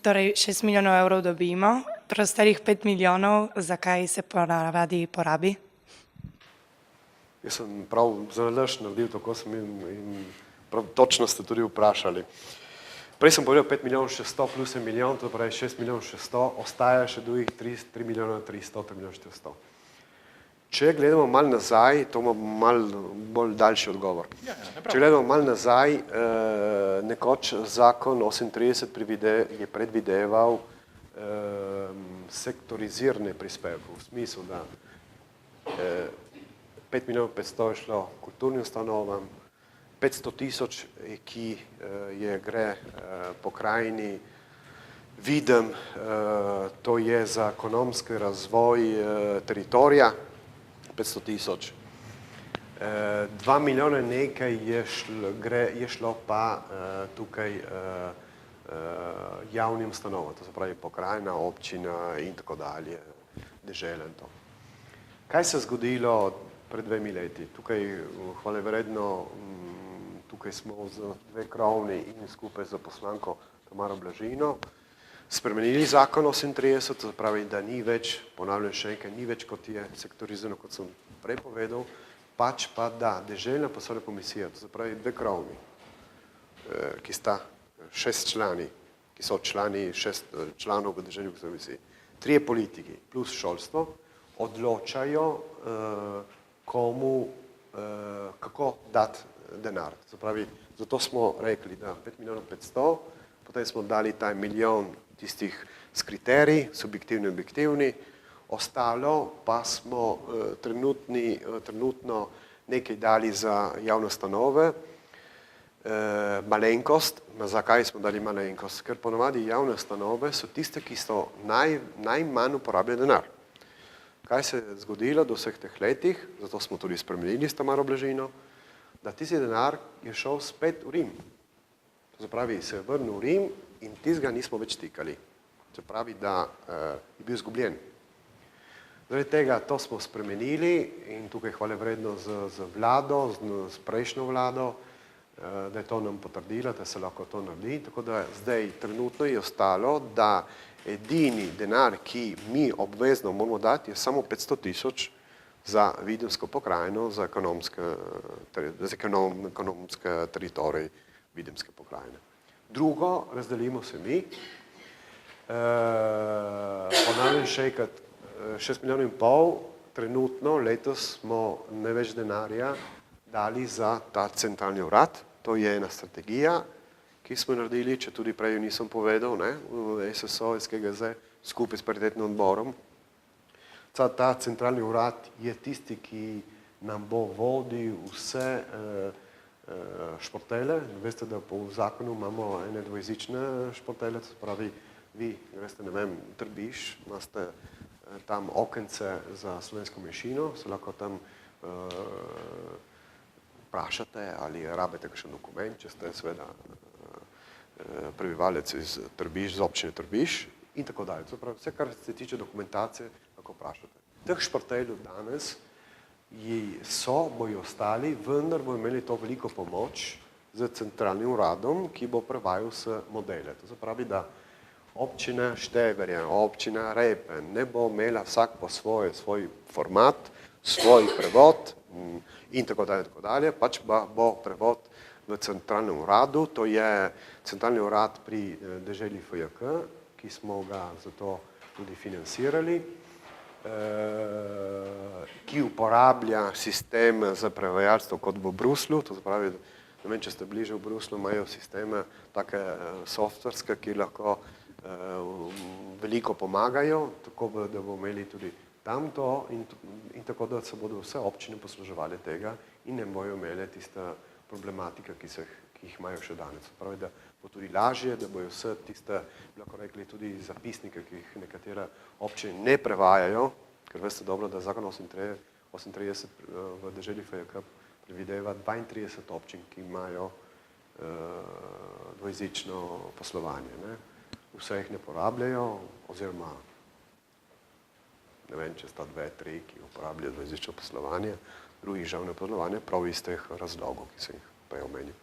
Torej 6 milijonov evrov dobimo, preostalih 5 milijonov, zakaj se ponavadi porabi? Jaz sem prav zanalašč naredil, tako sem in prav točno ste tudi vprašali. Prej sem povedal 5 milijonov 600 plus 1 milijon, to pravi 6 milijonov 600, ostaja še drugih 3 milijonov 300, 3 milijonov 400. Če gledamo malo nazaj, to ima malo bolj daljši odgovor. Če gledamo malo nazaj, nekoč zakon 38 je predvideval sektorizirane prispevke, v smislu, da 5 milijonov 500 je šlo kulturnim ustanovam, 500 tisoč, ki gre pokrajini Videm, to je za ekonomski razvoj teritorija, 500 tisoč. 2 milijona nekaj je šlo pa tukaj javnim ustanovam, to se pravi pokrajina, občina in tako dalje, dežela in to. Kaj se je zgodilo pred 2 leti? Tukaj, hvalevredno, tukaj smo z dve krovni in skupaj z poslanko Tamaro Blažino spremenili zakon 38, to pravi, da ni več, ponavljam še enkrat, ni več kot je sektorizirano, kot sem prej povedal, pač pa da deželna poslovna komisija, to se pravi dve krovni, ki sta 6 člani, ki so člani 6 članov v deželni poslovni komisiji, 3 politiki plus šolstvo, odločajo komu, kako dati denar. To se pravi, zato smo rekli, da 5 milijonov 500, potem smo dali ta milijon tistih s kriteriji, subjektivni in objektivni, ostalo pa smo trenutno nekaj dali za javne ustanove, malenkost. Zakaj smo dali malenkost? Ker ponovadi javne ustanove so tiste, ki so najmanj uporabljali denar. Kaj se je zgodilo do vseh teh letih, zato smo tudi spremenili s Tamaro Blažino, da tisti denar je šel spet v Rim. To se pravi, se je vrnil v Rim in tistega nismo več tikali. To se pravi, da je bil izgubljen. Zaradi tega to smo spremenili in tukaj hvalevredno z vlado, s prejšnjo vlado, da je to nam potrdila, da se lahko to naredi. Tako da zdaj trenutno je ostalo, da edini denar, ki mi obvezno moramo dati, je samo 500 tisoč za videmsko pokrajino, za ekonomske teritorij videmske pokrajine. Drugo, razdelimo se mi. Ponavljam še enkrat, 6 milijonov in pol, trenutno letos smo največ denarja dali za ta centralni urad. To je ena strategija, ki smo naredili, če tudi prej nisem povedal, v SSO, SKGZ, skupaj s paritetnim odborom. Ta centralni urad je tisti, ki nam bo vodil vse športele. Veste, da po zakonu imamo ene dvojezične športele, to se pravi, vi, veste, ne vem, Trbiž, imate tam okence za slovensko manjšino, se lahko tam vprašate, ali rabite kakšen dokument, če ste seveda prebivalec iz Trbiž, z občine Trbiž in tako dalje. To pravi, vse, kar se tiče dokumentacije, lahko vprašate. Teh športeljev danes bojo ostali, vendar bojo imeli to veliko pomoč z centralnim uradom, ki bo prevajal vse modele. To se pravi, da občina Števerje, občina Repen ne bo imela vsak po svoj format, svoj prevod in tako dalje, pač bo prevod v centralnem uradu, to je centralni urad pri deželi FJK, ki smo ga zato tudi financirali, ki uporablja sistem za prevajalstvo kot v Bruslju, to se pravi, ne vem, če ste bliže v Bruslju, imajo sisteme take softverske, ki lahko veliko pomagajo, tako da bomo imeli tudi tam to in tako da se bodo vse občine posluževali tega in ne bojo imeli tiste problematike, ki jih imajo še danes. Pravi, da bo tudi lažje, da bojo vse tiste, lahko rekli, tudi zapisnike, ki jih nekatere občine ne prevajajo, ker veste dobro, da zakon 38 v deželi FJK predvideva 32 občin, ki imajo dvojezično poslovanje. Vse jih ne porabljajo, oziroma ne vem, če sta 2, 3, ki uporabljajo dvojezično poslovanje, drugih žal ne poslovanje, prav iz teh razlogov, ki sem jih prej omenil.